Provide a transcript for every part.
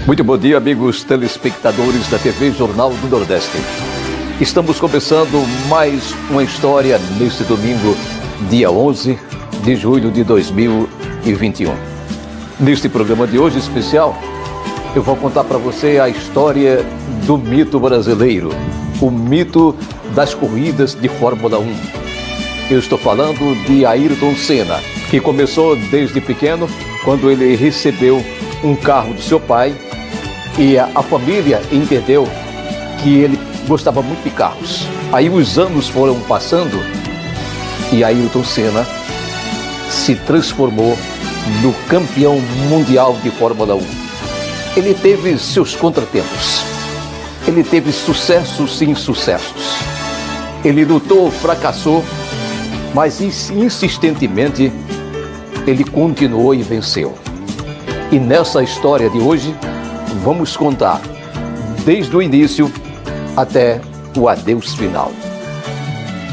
Muito bom dia, amigos telespectadores da TV Jornal do Nordeste. Estamos começando mais uma história neste domingo, dia 11 de julho de 2021. Neste programa de hoje especial, eu vou contar para você a história do mito brasileiro, o mito das corridas de Fórmula 1. Eu estou falando de Ayrton Senna, que começou desde pequeno, quando ele recebeu um carro do seu pai, e a família entendeu que ele gostava muito de carros. Aí os anos foram passando e Ayrton Senna se transformou no campeão mundial de Fórmula 1. Ele teve seus contratempos, ele teve sucessos e insucessos. Ele lutou, fracassou, mas insistentemente ele continuou e venceu. E nessa história de hoje, vamos contar desde o início até o adeus final.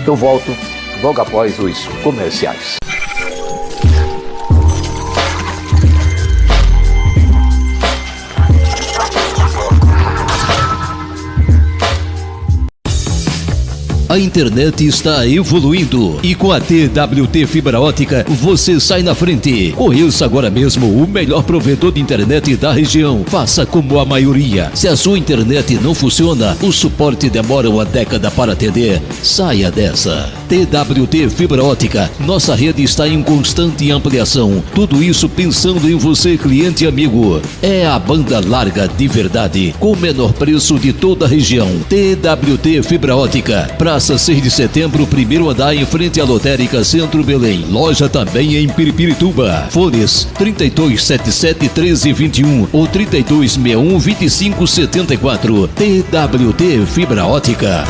Eu volto logo após os comerciais. A internet está evoluindo e com a TWT Fibra Ótica você sai na frente. Conheça agora mesmo o melhor provedor de internet da região. Faça como a maioria. Se a sua internet não funciona, o suporte demora uma década para atender. Saia dessa. TWT Fibra Ótica. Nossa rede está em constante ampliação. Tudo isso pensando em você, cliente e amigo. É a banda larga de verdade, com o menor preço de toda a região. TWT Fibra Ótica. Praça 6 de setembro, primeiro andar, em frente à Lotérica Centro Belém. Loja também em Piripirituba. Fones 3277-1321 ou 3261-2574. TWT Fibra Ótica.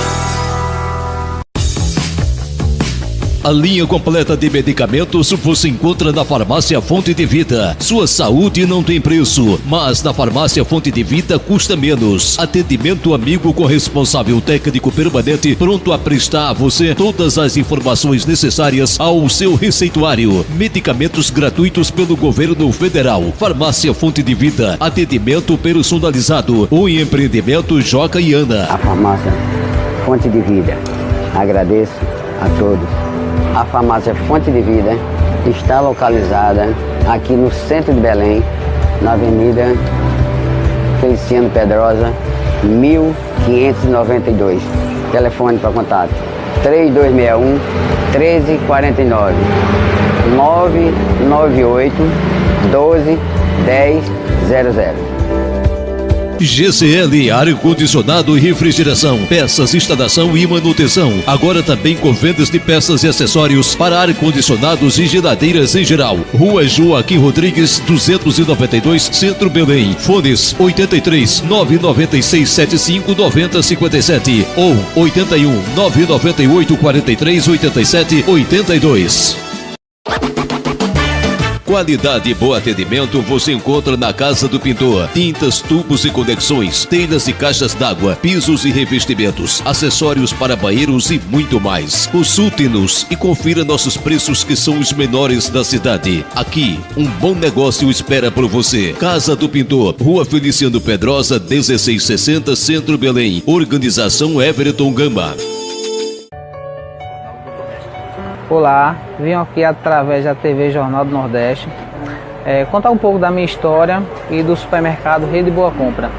A linha completa de medicamentos você encontra na Farmácia Fonte de Vida. Sua saúde não tem preço, mas na Farmácia Fonte de Vida custa menos. Atendimento amigo com responsável técnico permanente, pronto a prestar a você todas as informações necessárias ao seu receituário. Medicamentos gratuitos pelo governo federal. Farmácia Fonte de Vida. Atendimento personalizado. O empreendimento Joca e Ana. A Farmácia Fonte de Vida. Agradeço a todos. A Farmácia Fonte de Vida está localizada aqui no centro de Belém, na Avenida Feliciano Pedrosa, 1592. Telefone para contato 3261-1349, 998-12-1000. GCL, ar-condicionado e refrigeração, peças, instalação e manutenção. Agora também com vendas de peças e acessórios para ar-condicionados e geladeiras em geral. Rua Joaquim Rodrigues, 292, Centro Belém. Fones 83 996 75 90 57 ou 81 998 43 87 82. Qualidade e bom atendimento você encontra na Casa do Pintor. Tintas, tubos e conexões, telhas e caixas d'água, pisos e revestimentos, acessórios para banheiros e muito mais. Consulte-nos e confira nossos preços, que são os menores da cidade. Aqui, um bom negócio espera por você. Casa do Pintor, Rua Feliciano Pedrosa, 1660, Centro Belém. Organização Everton Gama. Olá, vim aqui através da TV Jornal do Nordeste contar um pouco da minha história e do supermercado Rede Boa Compra.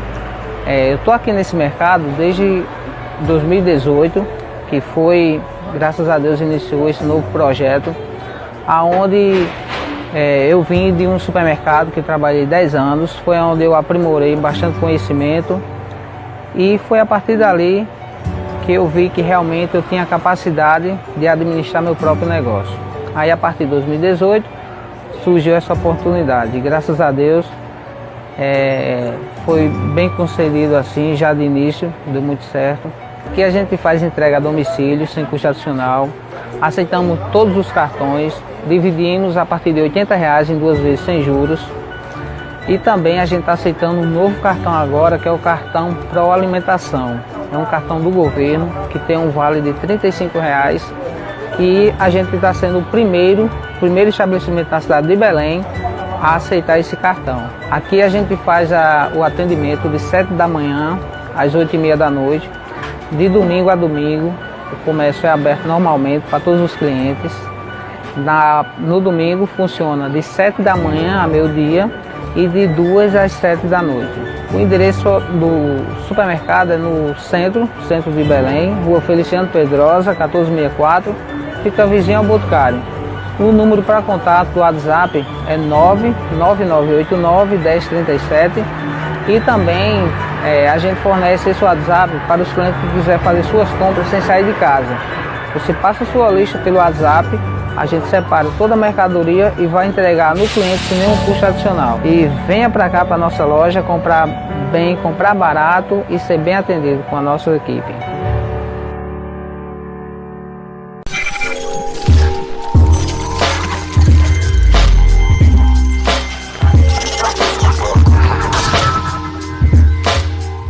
Eu estou aqui nesse mercado desde 2018, que foi, graças a Deus, iniciou esse novo projeto, aonde eu vim de um supermercado que trabalhei 10 anos, foi onde eu aprimorei bastante conhecimento e foi a partir dali que eu vi que realmente eu tinha capacidade de administrar meu próprio negócio. Aí a partir de 2018 surgiu essa oportunidade e graças a Deus foi bem concedido assim, já de início, deu muito certo. Aqui a gente faz entrega a domicílio sem custo adicional, aceitamos todos os cartões, dividimos a partir de R$80 em 2 vezes sem juros. E também a gente está aceitando um novo cartão agora, que é o cartão Pro Alimentação. É um cartão do governo que tem um vale de R$35, e a gente está sendo o primeiro estabelecimento na cidade de Belém a aceitar esse cartão. Aqui a gente faz o atendimento de 7 da manhã às 8h30 da noite, de domingo a domingo. O comércio é aberto normalmente para todos os clientes. No domingo funciona de 7 da manhã a meio-dia e de 2 às 7 da noite. O endereço do supermercado é no centro de Belém, Rua Feliciano Pedrosa, 1464, fica vizinho ao Boticário. O número para contato do WhatsApp é 99989-1037 e também a gente fornece esse WhatsApp para os clientes que quiserem fazer suas compras sem sair de casa. Você passa sua lista pelo WhatsApp, a gente separa toda a mercadoria e vai entregar no cliente sem nenhum custo adicional. E venha para cá, para a nossa loja, comprar bem, comprar barato e ser bem atendido com a nossa equipe.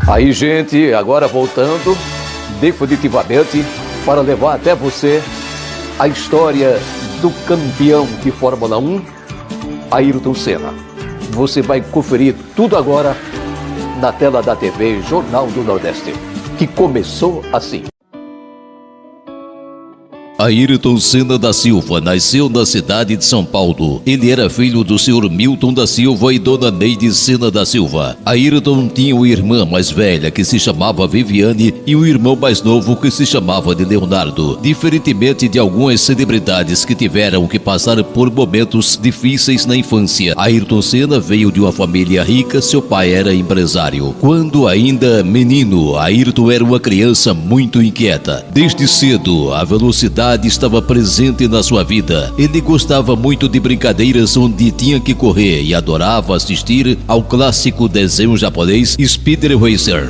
Aí, gente, agora voltando definitivamente para levar até você a história do campeão de Fórmula 1, Ayrton Senna. Você vai conferir tudo agora na tela da TV Jornal do Nordeste, que começou assim. Ayrton Senna da Silva nasceu na cidade de São Paulo. Ele era filho do senhor Milton da Silva e dona Neide Senna da Silva. Ayrton tinha uma irmã mais velha que se chamava Viviane e um irmão mais novo que se chamava de Leonardo. Diferentemente de algumas celebridades que tiveram que passar por momentos difíceis na infância, Ayrton Senna veio de uma família rica, seu pai era empresário. Quando ainda menino, Ayrton era uma criança muito inquieta. Desde cedo, a velocidade estava presente na sua vida. Ele gostava muito de brincadeiras onde tinha que correr e adorava assistir ao clássico desenho japonês Speed Racer.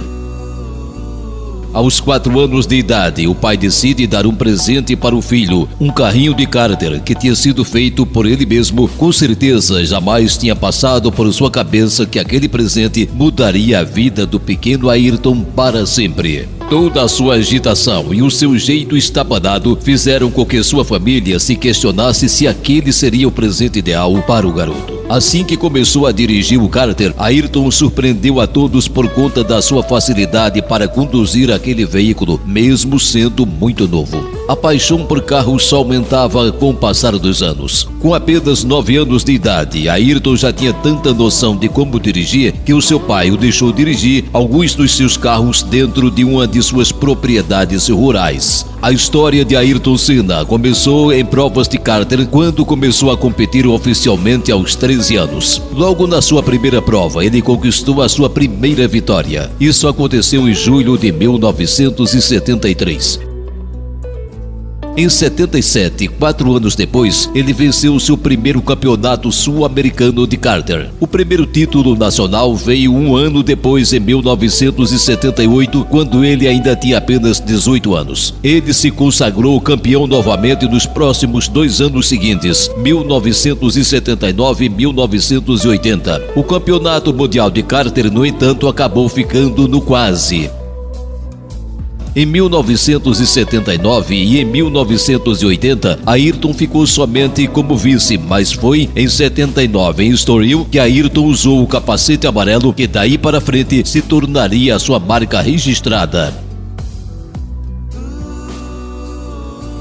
Aos 4 anos de idade, o pai decide dar um presente para o filho, um carrinho de kárter que tinha sido feito por ele mesmo. Com certeza, jamais tinha passado por sua cabeça que aquele presente mudaria a vida do pequeno Ayrton para sempre. Toda a sua agitação e o seu jeito estabanado fizeram com que sua família se questionasse se aquele seria o presente ideal para o garoto. Assim que começou a dirigir o kárter, Ayrton surpreendeu a todos por conta da sua facilidade para conduzir aquele veículo, mesmo sendo muito novo. A paixão por carros só aumentava com o passar dos anos. Com apenas 9 anos de idade, Ayrton já tinha tanta noção de como dirigir que o seu pai o deixou dirigir alguns dos seus carros dentro de uma de suas propriedades rurais. A história de Ayrton Senna começou em provas de kárter quando começou a competir oficialmente aos 13 anos. Logo na sua primeira prova, ele conquistou a sua primeira vitória. Isso aconteceu em julho de 1973. Em 77, 4 anos depois, ele venceu seu primeiro campeonato sul-americano de kárter. O primeiro título nacional veio 1 ano depois, em 1978, quando ele ainda tinha apenas 18 anos. Ele se consagrou campeão novamente nos próximos 2 anos seguintes, 1979 e 1980. O campeonato mundial de kárter, no entanto, acabou ficando no quase. Em 1979 e em 1980, Ayrton ficou somente como vice, mas foi em 79 em Estoril que Ayrton usou o capacete amarelo que daí para frente se tornaria a sua marca registrada.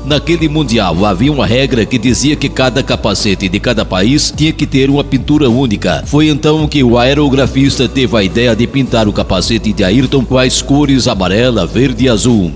Naquele mundial havia uma regra que dizia que cada capacete de cada país tinha que ter uma pintura única. Foi então que o aerografista teve a ideia de pintar o capacete de Ayrton com as cores amarela, verde e azul.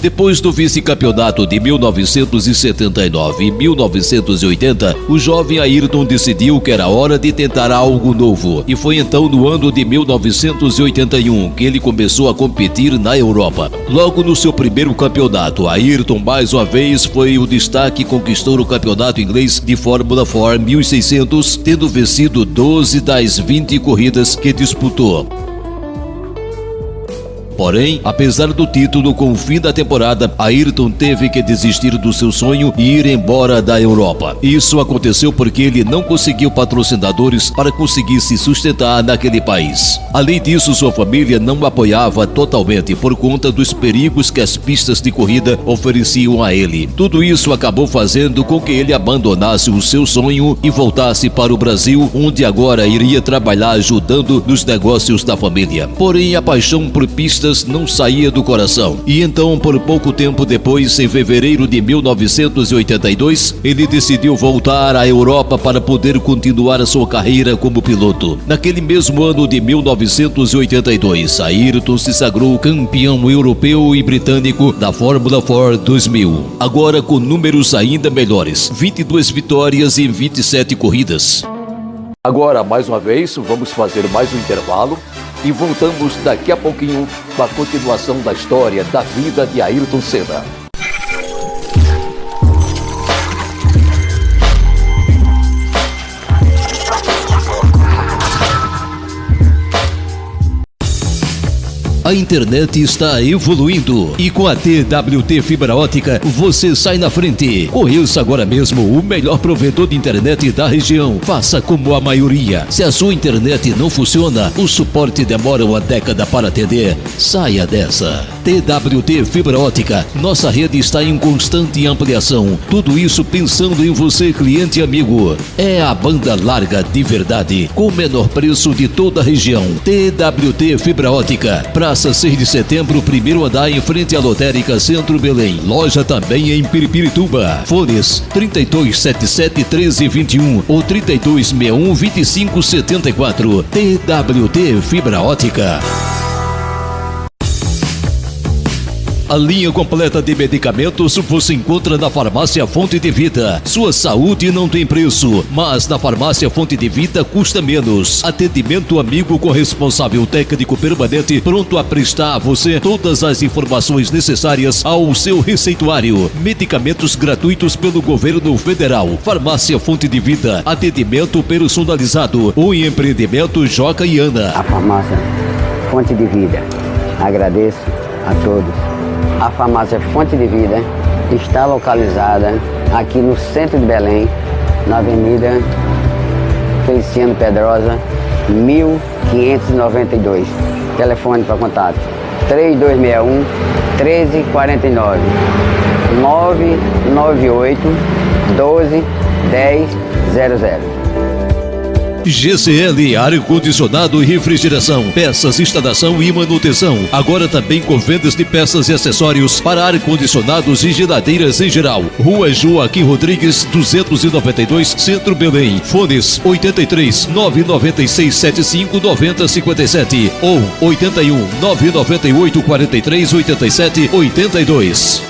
Depois do vice-campeonato de 1979 e 1980, o jovem Ayrton decidiu que era hora de tentar algo novo. E foi então no ano de 1981 que ele começou a competir na Europa. Logo no seu primeiro campeonato, Ayrton mais uma vez foi o destaque e conquistou o campeonato inglês de Fórmula 4 1600, tendo vencido 12 das 20 corridas que disputou. Porém, apesar do título com o fim da temporada, Ayrton teve que desistir do seu sonho e ir embora da Europa. Isso aconteceu porque ele não conseguiu patrocinadores para conseguir se sustentar naquele país. Além disso, sua família não o apoiava totalmente por conta dos perigos que as pistas de corrida ofereciam a ele. Tudo isso acabou fazendo com que ele abandonasse o seu sonho e voltasse para o Brasil, onde agora iria trabalhar ajudando nos negócios da família. Porém, a paixão por pistas não saía do coração. E então, por pouco tempo depois, em fevereiro de 1982, ele decidiu voltar à Europa para poder continuar a sua carreira como piloto. Naquele mesmo ano de 1982, Ayrton se sagrou campeão europeu e britânico da Fórmula 4 2000. Agora com números ainda melhores, 22 vitórias em 27 corridas. Agora, mais uma vez, vamos fazer mais um intervalo e voltamos daqui a pouquinho com a continuação da história da vida de Ayrton Senna. A internet está evoluindo e com a TWT Fibra Ótica você sai na frente. Conheça agora mesmo o melhor provedor de internet da região. Faça como a maioria. Se a sua internet não funciona, o suporte demora uma década para atender. Saia dessa. TWT Fibra Ótica. Nossa rede está em constante ampliação. Tudo isso pensando em você, cliente e amigo. É a banda larga de verdade, com o menor preço de toda a região. TWT Fibra Ótica. Praça 6 de Setembro, primeiro andar, em frente à Lotérica Centro Belém. Loja também em Piripirituba. Fones 3277-1321 ou 3261-2574. TWT Fibra Ótica. A linha completa de medicamentos você encontra na Farmácia Fonte de Vida. Sua saúde não tem preço, mas na Farmácia Fonte de Vida custa menos. Atendimento amigo com responsável técnico permanente, pronto a prestar a você todas as informações necessárias ao seu receituário. Medicamentos gratuitos pelo governo federal. Farmácia Fonte de Vida. Atendimento personalizado. O empreendimento Joca e Ana. A Farmácia Fonte de Vida. Agradeço a todos. A Farmácia Fonte de Vida está localizada aqui no centro de Belém, na Avenida Feliciano Pedrosa, 1592. Telefone para contato 3261-1349, 998-12-1000. GCL Ar-Condicionado e Refrigeração, peças, instalação e manutenção. Agora também com vendas de peças e acessórios para ar-condicionados e geladeiras em geral. Rua Joaquim Rodrigues, 292, Centro Belém. Fones 83 996 75 90 57 ou 81 998 43 87 82.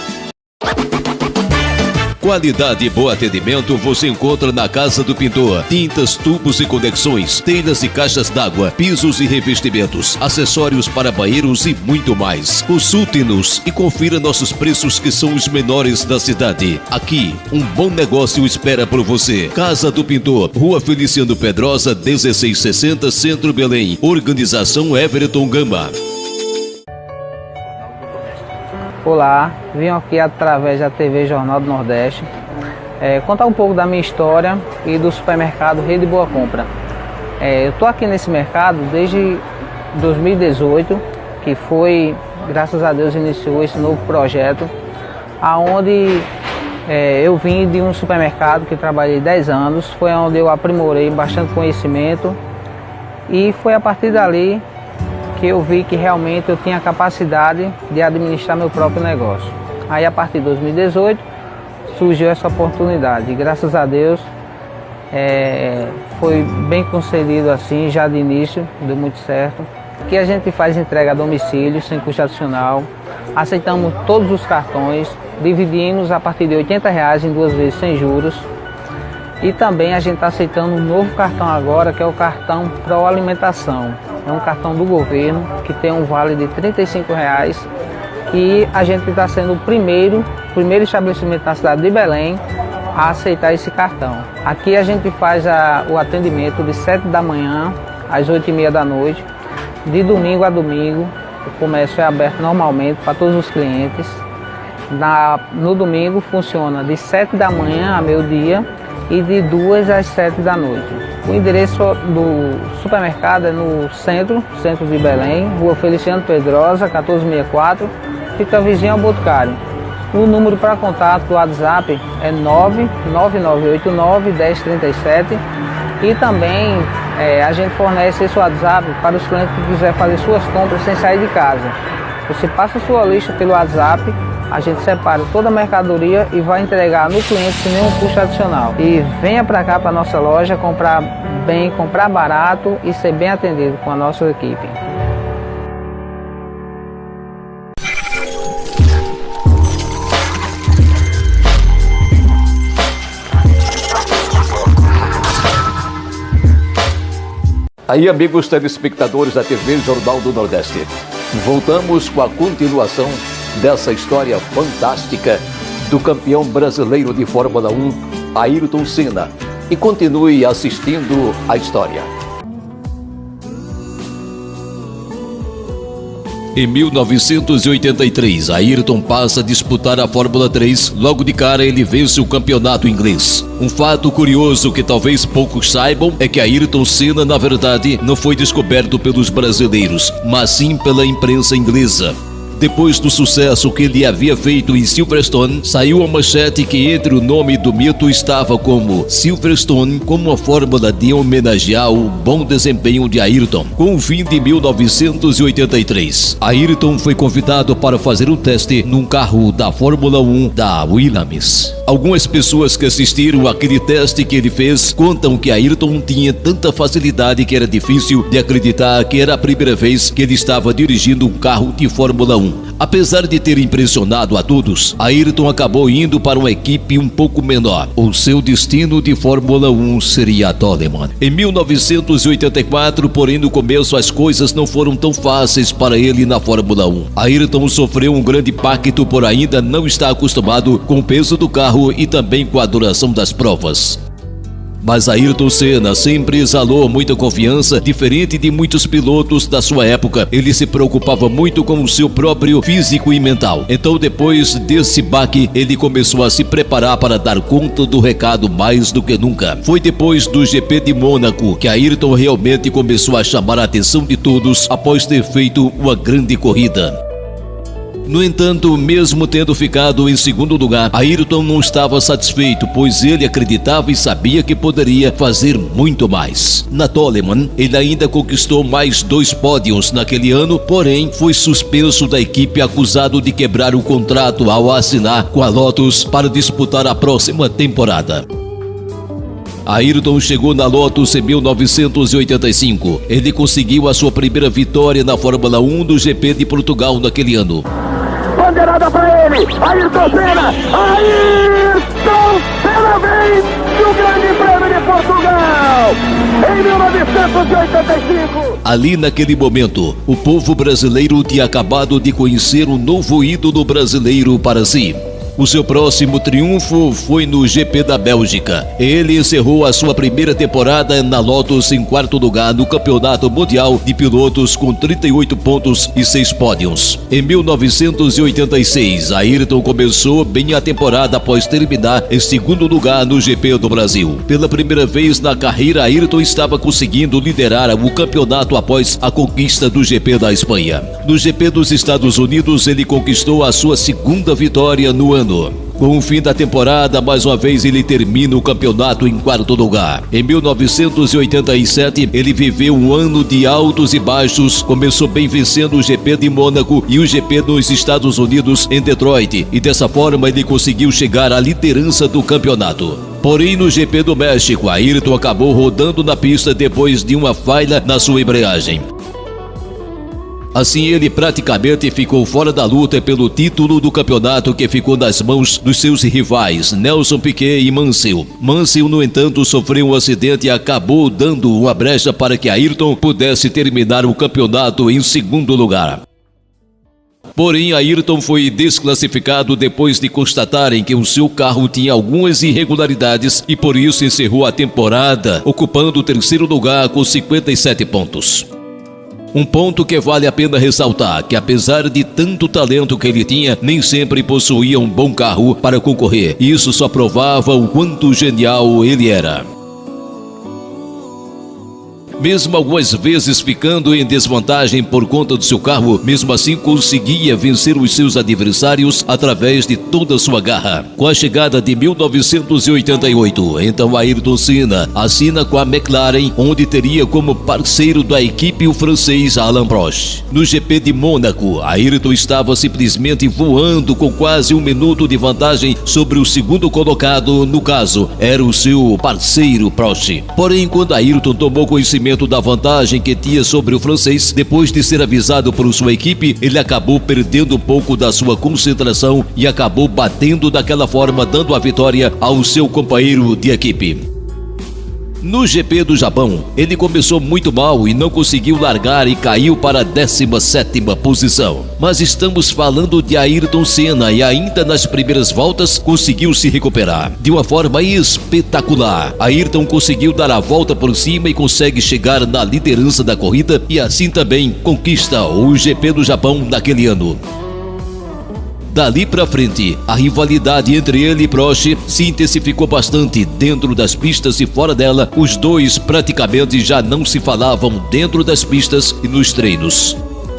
Qualidade e bom atendimento você encontra na Casa do Pintor. Tintas, tubos e conexões, telhas e caixas d'água, pisos e revestimentos, acessórios para banheiros e muito mais. Consulte-nos e confira nossos preços, que são os menores da cidade. Aqui, um bom negócio espera por você. Casa do Pintor, Rua Feliciano Pedrosa, 1660, Centro Belém. Organização Everton Gama. Olá, vim aqui através da TV Jornal do Nordeste contar um pouco da minha história e do supermercado Rede Boa Compra. Eu estou aqui nesse mercado desde 2018, que foi, graças a Deus, iniciou esse novo projeto, aonde eu vim de um supermercado que trabalhei 10 anos, foi onde eu aprimorei bastante conhecimento e foi a partir dali que eu vi que realmente eu tinha capacidade de administrar meu próprio negócio. Aí a partir de 2018 surgiu essa oportunidade e graças a Deus foi bem concedido assim, já de início, deu muito certo. Aqui a gente faz entrega a domicílio sem custo adicional, aceitamos todos os cartões, dividimos a partir de R$80 em 2 vezes sem juros. E também a gente está aceitando um novo cartão agora, que é o cartão Pro Alimentação. É um cartão do governo que tem um vale de R$35 e a gente está sendo o primeiro estabelecimento na cidade de Belém a aceitar esse cartão. Aqui a gente faz o atendimento de 7 da manhã às 8h30 da noite, de domingo a domingo, o comércio é aberto normalmente para todos os clientes. No domingo funciona de 7 da manhã a meio-dia e de 2 às 7 da noite. O endereço do supermercado é no centro de Belém, Rua Feliciano Pedrosa, 1464, fica vizinho ao Boticário. O número para contato do WhatsApp é 99989-1037 e também a gente fornece esse WhatsApp para os clientes que quiserem fazer suas compras sem sair de casa. Você passa a sua lista pelo WhatsApp, a gente separa toda a mercadoria e vai entregar no cliente sem nenhum custo adicional. E venha para cá, para a nossa loja, comprar bem, comprar barato e ser bem atendido com a nossa equipe. Aí, amigos telespectadores da TV Jornal do Nordeste, voltamos com a continuação dessa história fantástica do campeão brasileiro de Fórmula 1, Ayrton Senna. E continue assistindo a história. Em 1983, Ayrton passa a disputar a Fórmula 3. Logo de cara, ele vence o campeonato inglês. Um fato curioso que talvez poucos saibam é que Ayrton Senna, na verdade, não foi descoberto pelos brasileiros, mas sim pela imprensa inglesa. Depois do sucesso que ele havia feito em Silverstone, saiu a manchete que entre o nome do mito estava como Silverstone, como uma fórmula de homenagear o bom desempenho de Ayrton. Com o fim de 1983, Ayrton foi convidado para fazer um teste num carro da Fórmula 1 da Williams. Algumas pessoas que assistiram àquele teste que ele fez contam que Ayrton tinha tanta facilidade que era difícil de acreditar que era a primeira vez que ele estava dirigindo um carro de Fórmula 1. Apesar de ter impressionado a todos, Ayrton acabou indo para uma equipe um pouco menor. O seu destino de Fórmula 1 seria a Toleman. Em 1984, porém, no começo as coisas não foram tão fáceis para ele na Fórmula 1. Ayrton sofreu um grande impacto por ainda não estar acostumado com o peso do carro e também com a duração das provas. Mas Ayrton Senna sempre exalou muita confiança, diferente de muitos pilotos da sua época. Ele se preocupava muito com o seu próprio físico e mental. Então, depois desse baque, ele começou a se preparar para dar conta do recado mais do que nunca. Foi depois do GP de Mônaco que Ayrton realmente começou a chamar a atenção de todos após ter feito uma grande corrida. No entanto, mesmo tendo ficado em segundo lugar, Ayrton não estava satisfeito, pois ele acreditava e sabia que poderia fazer muito mais. Na Toleman, ele ainda conquistou mais 2 pódios naquele ano, porém foi suspenso da equipe acusado de quebrar o contrato ao assinar com a Lotus para disputar a próxima temporada. Ayrton chegou na Lotus em 1985. Ele conseguiu a sua primeira vitória na Fórmula 1 do GP de Portugal naquele ano. Bandeirada para ele, Ayrton Senna! Ayrton Senna vem do Grande Prêmio de Portugal em 1985. Ali naquele momento, o povo brasileiro tinha acabado de conhecer um novo ídolo brasileiro para si. O seu próximo triunfo foi no GP da Bélgica. Ele encerrou a sua primeira temporada na Lotus em 4º lugar no Campeonato Mundial de Pilotos com 38 pontos e 6 pódios. Em 1986, Ayrton começou bem a temporada após terminar em 2º lugar no GP do Brasil. Pela primeira vez na carreira, Ayrton estava conseguindo liderar o campeonato após a conquista do GP da Espanha. No GP dos Estados Unidos, ele conquistou a sua 2ª vitória no ano. Com o fim da temporada, mais uma vez ele termina o campeonato em 4º lugar. Em 1987, ele viveu um ano de altos e baixos. Começou bem vencendo o GP de Mônaco e o GP nos Estados Unidos em Detroit. E dessa forma ele conseguiu chegar à liderança do campeonato. Porém, no GP do México, Ayrton acabou rodando na pista depois de uma falha na sua embreagem. Assim, ele praticamente ficou fora da luta pelo título do campeonato, que ficou nas mãos dos seus rivais, Nelson Piquet e Mansell. Mansell, no entanto, sofreu um acidente e acabou dando uma brecha para que Ayrton pudesse terminar o campeonato em 2º lugar. Porém, Ayrton foi desclassificado depois de constatarem que o seu carro tinha algumas irregularidades e por isso encerrou a temporada, ocupando o 3º lugar com 57 pontos. Um ponto que vale a pena ressaltar, que apesar de tanto talento que ele tinha, nem sempre possuía um bom carro para concorrer. Isso só provava o quanto genial ele era. Mesmo algumas vezes ficando em desvantagem por conta do seu carro, mesmo assim conseguia vencer os seus adversários através de toda a sua garra. Com a chegada de 1988, então Ayrton Senna assina com a McLaren, onde teria como parceiro da equipe o francês Alain Prost. No GP de Mônaco, Ayrton estava simplesmente voando com quase 1 minuto de vantagem sobre o segundo colocado, no caso, era o seu parceiro Prost. Porém, quando Ayrton tomou conhecimento da vantagem que tinha sobre o francês, depois de ser avisado por sua equipe, ele acabou perdendo um pouco da sua concentração e acabou batendo daquela forma, dando a vitória ao seu companheiro de equipe. No GP do Japão, ele começou muito mal e não conseguiu largar e caiu para a 17ª posição. Mas estamos falando de Ayrton Senna e ainda nas primeiras voltas conseguiu se recuperar de uma forma espetacular. Ayrton conseguiu dar a volta por cima e consegue chegar na liderança da corrida e assim também conquista o GP do Japão naquele ano. Dali para frente, a rivalidade entre ele e Prost se intensificou bastante dentro das pistas e fora dela. Os dois praticamente já não se falavam dentro das pistas e nos treinos.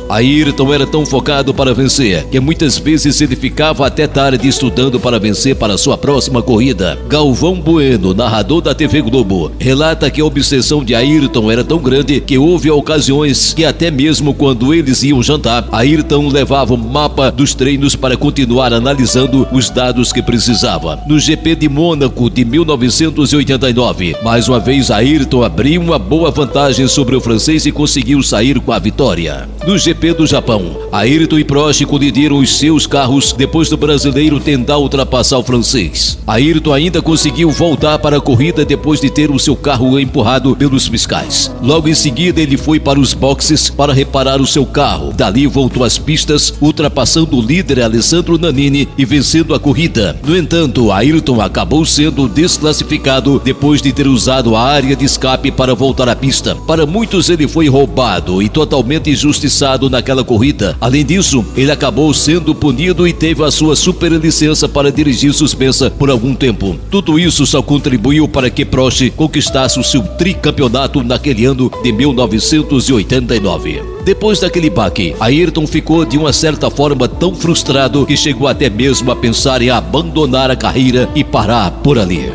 Ayrton era tão focado para vencer que muitas vezes ele ficava até tarde estudando para vencer para sua próxima corrida. Galvão Bueno, narrador da TV Globo, relata que a obsessão de Ayrton era tão grande que houve ocasiões que até mesmo quando eles iam jantar, Ayrton levava o mapa dos treinos para continuar analisando os dados que precisava. No GP de Mônaco de 1989, mais uma vez Ayrton abriu uma boa vantagem sobre o francês e conseguiu sair com a vitória. No GP do Japão, Ayrton e Prost colidiram os seus carros depois do brasileiro tentar ultrapassar o francês. Ayrton ainda conseguiu voltar para a corrida depois de ter o seu carro empurrado pelos fiscais. Logo em seguida ele foi para os boxes para reparar o seu carro. Dali voltou às pistas, ultrapassando o líder Alessandro Nannini e vencendo a corrida. No entanto, Ayrton acabou sendo desclassificado depois de ter usado a área de escape para voltar à pista. Para muitos ele foi roubado e totalmente injustiçado naquela corrida. Além disso, ele acabou sendo punido e teve a sua superlicença para dirigir suspensa por algum tempo. Tudo isso só contribuiu para que Prost conquistasse o seu tricampeonato naquele ano de 1989. Depois daquele baque, Ayrton ficou de uma certa forma tão frustrado que chegou até mesmo a pensar em abandonar a carreira e parar por ali.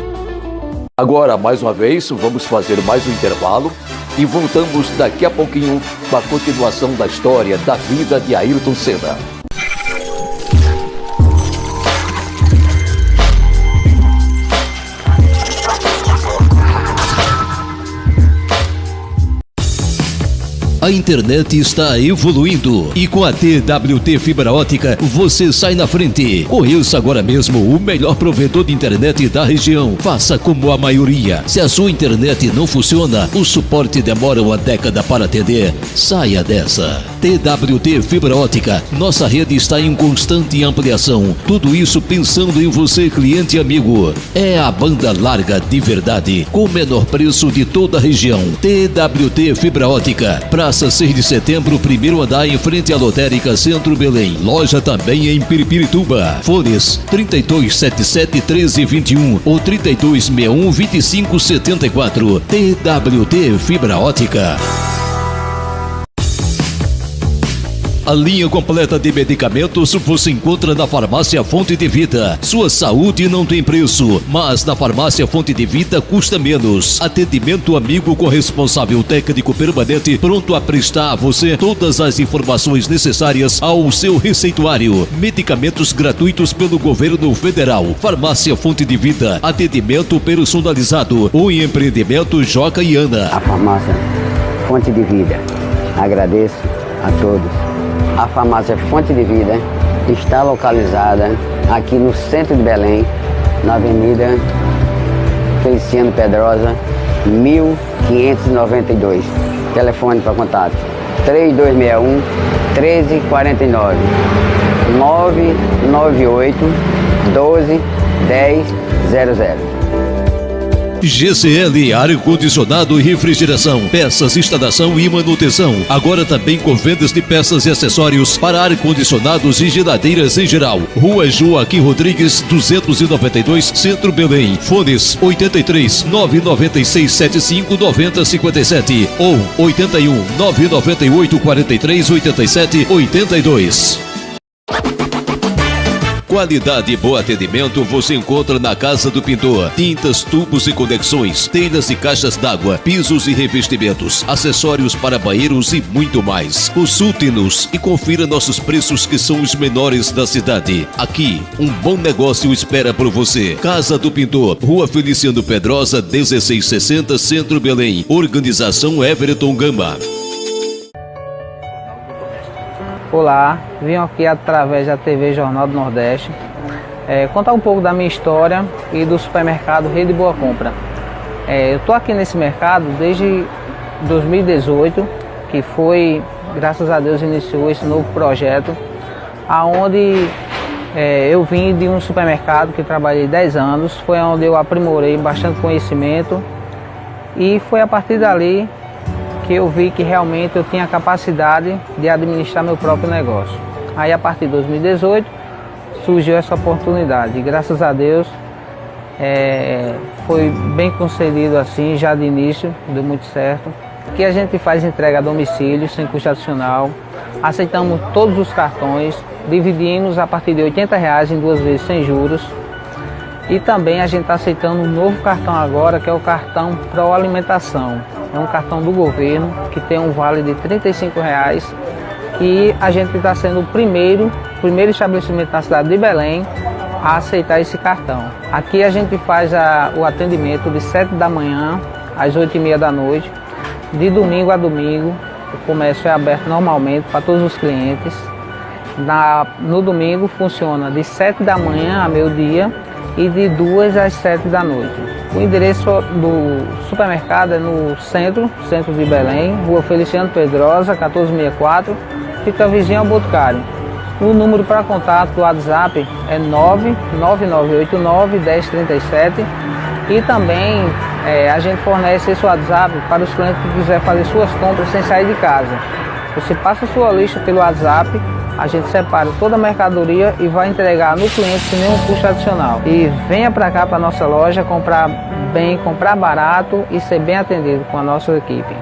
Agora, mais uma vez, vamos fazer mais um intervalo e voltamos daqui a pouquinho com a continuação da história da vida de Ayrton Senna. A internet está evoluindo e com a TWT Fibra Ótica você sai na frente. Conheça agora mesmo o melhor provedor de internet da região. Faça como a maioria. Se a sua internet não funciona, o suporte demora uma década para atender. Saia dessa. TWT Fibra Ótica. Nossa rede está em constante ampliação. Tudo isso pensando em você, cliente e amigo. É a banda larga de verdade, com o menor preço de toda a região. TWT Fibra Ótica. Praça 6 de Setembro, primeiro andar, em frente à Lotérica Centro Belém. Loja também em Piripirituba. Fones 3277-1321 ou 3261-2574. TWT Fibra Ótica. A linha completa de medicamentos você encontra na Farmácia Fonte de Vida. Sua saúde não tem preço, mas na Farmácia Fonte de Vida custa menos. Atendimento amigo com responsável técnico permanente, pronto a prestar a você todas as informações necessárias ao seu receituário. Medicamentos gratuitos pelo governo federal. Farmácia Fonte de Vida. Atendimento personalizado. O empreendimento Joca e Ana. A Farmácia Fonte de Vida. Agradeço a todos. A Farmácia Fonte de Vida está localizada aqui no centro de Belém, na Avenida Feliciano Pedrosa, 1592. Telefone para contato 3261-1349, 998-12-1000. GCL, ar-condicionado e refrigeração, peças, instalação e manutenção. Agora também com vendas de peças e acessórios para ar-condicionados e geladeiras em geral. Rua Joaquim Rodrigues, 292, Centro Belém. Fones 83 996 75 90 57 ou 81 998 43 87 82. Qualidade e bom atendimento você encontra na Casa do Pintor. Tintas, tubos e conexões, telhas e caixas d'água, pisos e revestimentos, acessórios para banheiros e muito mais. Consulte-nos e confira nossos preços, que são os menores da cidade. Aqui, um bom negócio espera por você. Casa do Pintor, Rua Feliciano Pedrosa, 1660, Centro Belém. Organização Everton Gama. Olá, vim aqui através da TV Jornal do Nordeste contar um pouco da minha história e do supermercado Rede Boa Compra. Eu estou aqui nesse mercado desde 2018, que foi, graças a Deus, iniciou esse novo projeto, aonde eu vim de um supermercado que trabalhei 10 anos, foi onde eu aprimorei bastante conhecimento e foi a partir dali que eu vi que realmente eu tinha capacidade de administrar meu próprio negócio. Aí a partir de 2018 surgiu essa oportunidade e graças a Deus foi bem concedido assim, já de início, deu muito certo. Aqui a gente faz entrega a domicílio sem custo adicional, aceitamos todos os cartões, dividimos a partir de R$80 em 2 vezes sem juros. E também a gente está aceitando um novo cartão agora, que é o cartão Pro Alimentação. É um cartão do governo que tem um vale de R$35 e a gente está sendo o primeiro estabelecimento na cidade de Belém a aceitar esse cartão. Aqui a gente faz o atendimento de 7 da manhã às 8h30 da noite, de domingo a domingo. O comércio é aberto normalmente para todos os clientes. No domingo funciona de 7 da manhã a meio-dia e de 2 às 7 da noite. O endereço do supermercado é no centro de Belém, Rua Feliciano Pedrosa, 1464, fica vizinho ao Boticário. O número para contato do WhatsApp é 99989-1037 e também a gente fornece esse WhatsApp para os clientes que quiserem fazer suas compras sem sair de casa. Você passa a sua lista pelo WhatsApp, a gente separa toda a mercadoria e vai entregar no cliente sem nenhum custo adicional. E venha para cá, para a nossa loja, comprar bem, comprar barato e ser bem atendido com a nossa equipe.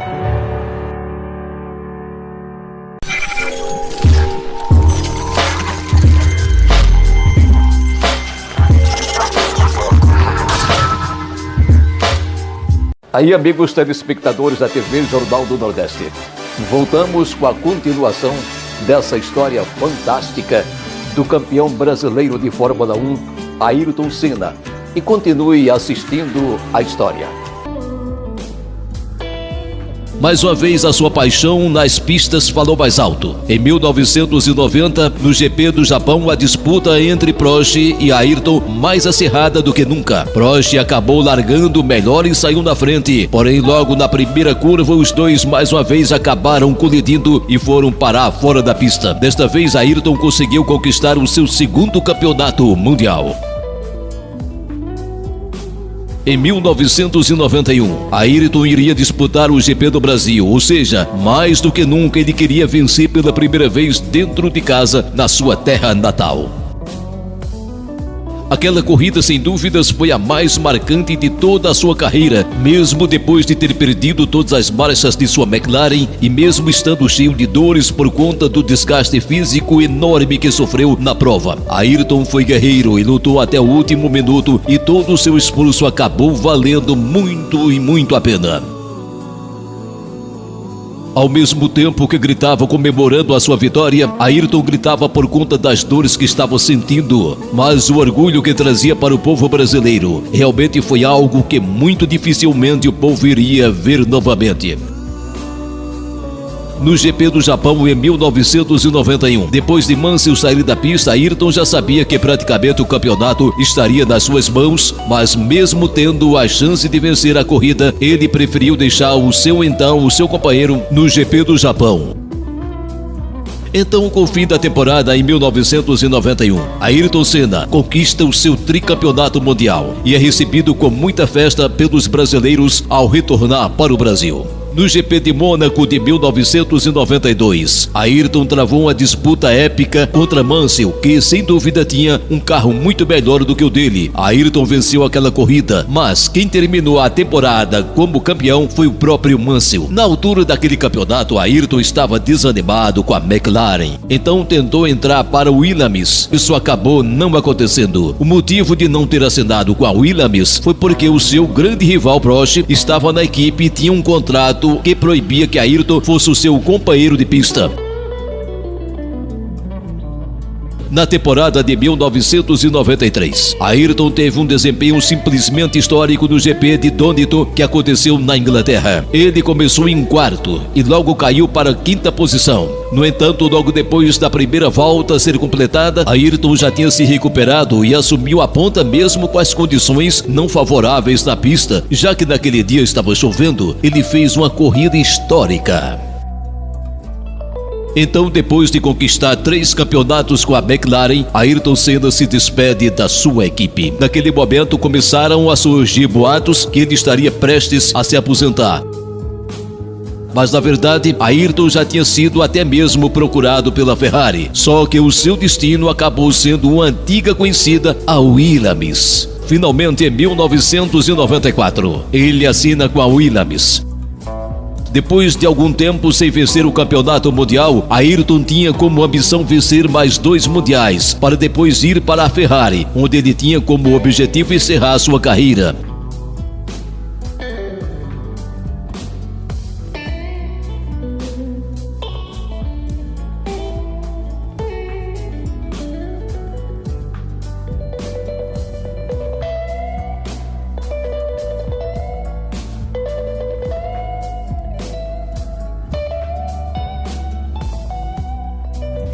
Aí, amigos telespectadores da TV Jornal do Nordeste, voltamos com a continuação dessa história fantástica do campeão brasileiro de Fórmula 1, Ayrton Senna. E continue assistindo a história. Mais uma vez, a sua paixão nas pistas falou mais alto. Em 1990, no GP do Japão, a disputa entre Prost e Ayrton mais acirrada do que nunca. Prost acabou largando melhor e saiu na frente. Porém, logo na primeira curva, os dois mais uma vez acabaram colidindo e foram parar fora da pista. Desta vez, Ayrton conseguiu conquistar o seu segundo campeonato mundial. Em 1991, Ayrton iria disputar o GP do Brasil, ou seja, mais do que nunca ele queria vencer pela primeira vez dentro de casa, na sua terra natal. Aquela corrida, sem dúvidas, foi a mais marcante de toda a sua carreira, mesmo depois de ter perdido todas as marchas de sua McLaren e mesmo estando cheio de dores por conta do desgaste físico enorme que sofreu na prova. Ayrton foi guerreiro e lutou até o último minuto e todo o seu esforço acabou valendo muito e muito a pena. Ao mesmo tempo que gritava comemorando a sua vitória, Ayrton gritava por conta das dores que estava sentindo. Mas o orgulho que trazia para o povo brasileiro realmente foi algo que muito dificilmente o povo iria ver novamente. No GP do Japão em 1991, depois de Mansell sair da pista, Ayrton já sabia que praticamente o campeonato estaria nas suas mãos, mas mesmo tendo a chance de vencer a corrida, ele preferiu deixar o seu companheiro no GP do Japão. Então, com o fim da temporada em 1991, Ayrton Senna conquista o seu tricampeonato mundial e é recebido com muita festa pelos brasileiros ao retornar para o Brasil. No GP de Mônaco de 1992, Ayrton travou uma disputa épica contra Mansell, que sem dúvida tinha um carro muito melhor do que o dele. Ayrton venceu aquela corrida, mas quem terminou a temporada como campeão foi o próprio Mansell. Na altura daquele campeonato, Ayrton estava desanimado com a McLaren, então tentou entrar para o Williams. Isso acabou não acontecendo. O motivo de não ter assinado com a Williams foi porque o seu grande rival Prost estava na equipe e tinha um contrato que proibia que Ayrton fosse o seu companheiro de pista. Na temporada de 1993, Ayrton teve um desempenho simplesmente histórico no GP de Donington, que aconteceu na Inglaterra. Ele começou em quarto e logo caiu para a quinta posição. No entanto, logo depois da primeira volta ser completada, Ayrton já tinha se recuperado e assumiu a ponta mesmo com as condições não favoráveis na pista. Já que naquele dia estava chovendo, ele fez uma corrida histórica. Então, depois de conquistar 3 campeonatos com a McLaren, Ayrton Senna se despede da sua equipe. Naquele momento começaram a surgir boatos que ele estaria prestes a se aposentar. Mas na verdade, Ayrton já tinha sido até mesmo procurado pela Ferrari. Só que o seu destino acabou sendo uma antiga conhecida, a Williams. Finalmente, em 1994, ele assina com a Williams. Depois de algum tempo sem vencer o campeonato mundial, Ayrton tinha como ambição vencer mais 2 mundiais, para depois ir para a Ferrari, onde ele tinha como objetivo encerrar sua carreira.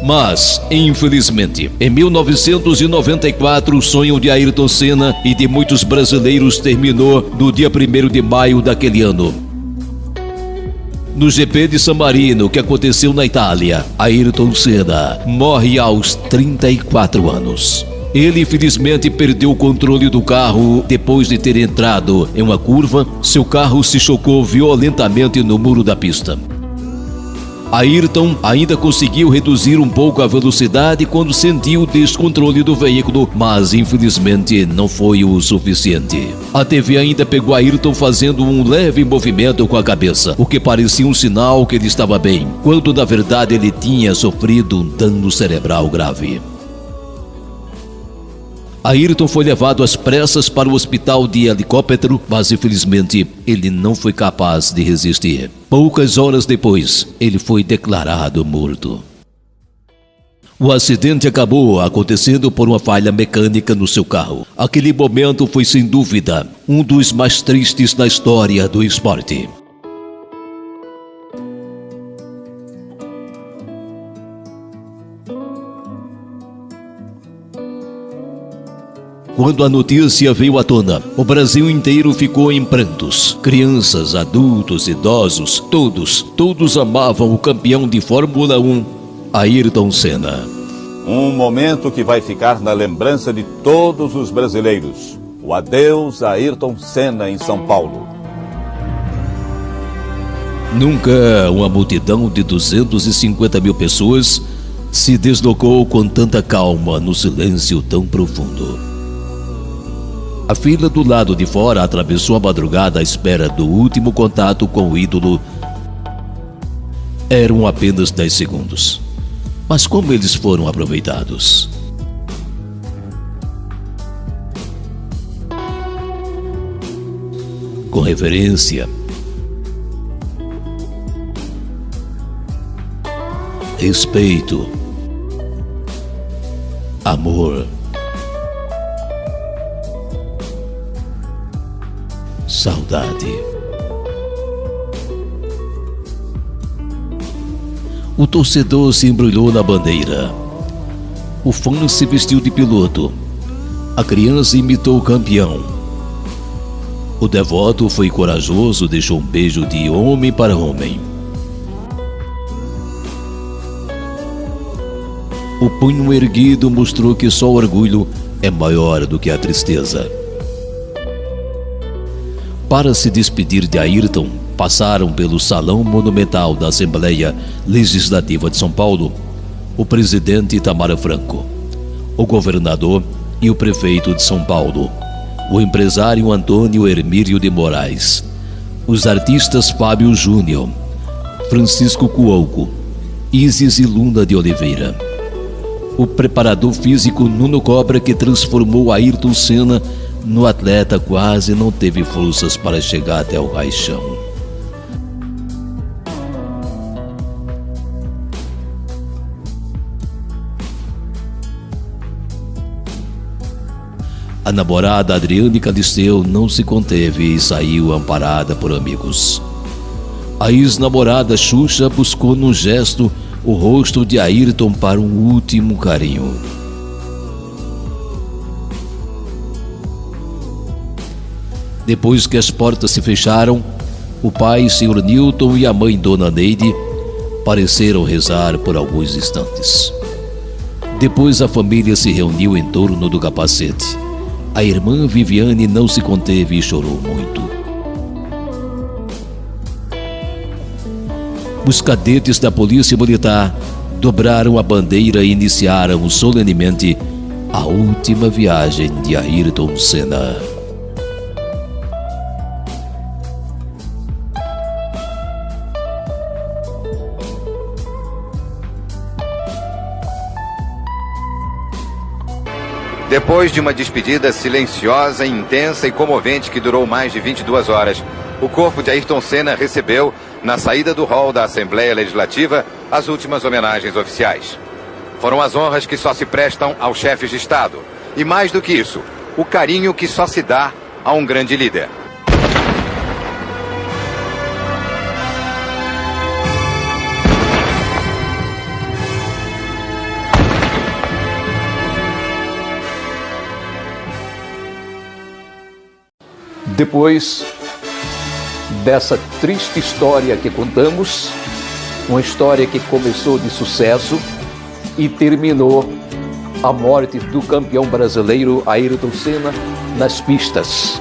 Mas, infelizmente, em 1994, o sonho de Ayrton Senna e de muitos brasileiros terminou no dia 1º de maio daquele ano. No GP de San Marino, que aconteceu na Itália, Ayrton Senna morre aos 34 anos. Ele infelizmente perdeu o controle do carro depois de ter entrado em uma curva. Seu carro se chocou violentamente no muro da pista. Ayrton ainda conseguiu reduzir um pouco a velocidade quando sentiu o descontrole do veículo, mas infelizmente não foi o suficiente. A TV ainda pegou Ayrton fazendo um leve movimento com a cabeça, o que parecia um sinal que ele estava bem, quando na verdade ele tinha sofrido um dano cerebral grave. Ayrton foi levado às pressas para o hospital de helicóptero, mas infelizmente ele não foi capaz de resistir. Poucas horas depois, ele foi declarado morto. O acidente acabou acontecendo por uma falha mecânica no seu carro. Aquele momento foi sem dúvida um dos mais tristes da história do esporte. Quando a notícia veio à tona, o Brasil inteiro ficou em prantos. Crianças, adultos, idosos, todos amavam o campeão de Fórmula 1, Ayrton Senna. Um momento que vai ficar na lembrança de todos os brasileiros. O adeus a Ayrton Senna em São Paulo. Nunca uma multidão de 250 mil pessoas se deslocou com tanta calma no silêncio tão profundo. A fila do lado de fora atravessou a madrugada à espera do último contato com o ídolo. Eram apenas 10 segundos. Mas como eles foram aproveitados? Com reverência, respeito, amor, saudade. O torcedor se embrulhou na bandeira. O fã se vestiu de piloto. A criança imitou o campeão. O devoto foi corajoso, deixou um beijo de homem para homem. O punho erguido mostrou que só o orgulho é maior do que a tristeza. Para se despedir de Ayrton, passaram pelo Salão Monumental da Assembleia Legislativa de São Paulo o presidente Itamar Franco, o governador e o prefeito de São Paulo, o empresário Antônio Hermílio de Moraes, os artistas Fábio Júnior, Francisco Cuoco, Isis e Luna de Oliveira, o preparador físico Nuno Cobra, que transformou Ayrton Senna no atleta quase não teve forças para chegar até o raichão. A namorada Adriane Calisteu não se conteve e saiu amparada por amigos. A ex-namorada Xuxa buscou num gesto o rosto de Ayrton para um último carinho. Depois que as portas se fecharam, o pai, Sr. Newton, e a mãe, Dona Neide, pareceram rezar por alguns instantes. Depois a família se reuniu em torno do capacete. A irmã Viviane não se conteve e chorou muito. Os cadetes da Polícia Militar dobraram a bandeira e iniciaram solenemente a última viagem de Ayrton Senna. Depois de uma despedida silenciosa, intensa e comovente que durou mais de 22 horas, o corpo de Ayrton Senna recebeu, na saída do hall da Assembleia Legislativa, as últimas homenagens oficiais. Foram as honras que só se prestam aos chefes de Estado. E mais do que isso, o carinho que só se dá a um grande líder. Depois dessa triste história que contamos, uma história que começou de sucesso e terminou a morte do campeão brasileiro Ayrton Senna nas pistas.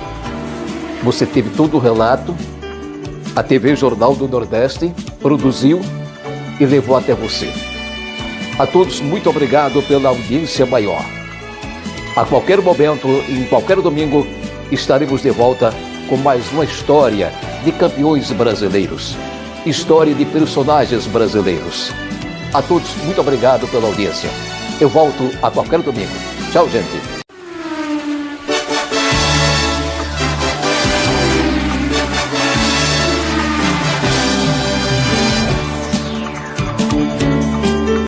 Você teve todo o relato, a TV Jornal do Nordeste produziu e levou até você. A todos, muito obrigado pela audiência maior. A qualquer momento, em qualquer domingo, estaremos de volta com mais uma história de campeões brasileiros, história de personagens brasileiros. A todos, muito obrigado pela audiência. Eu volto a qualquer domingo. Tchau, gente.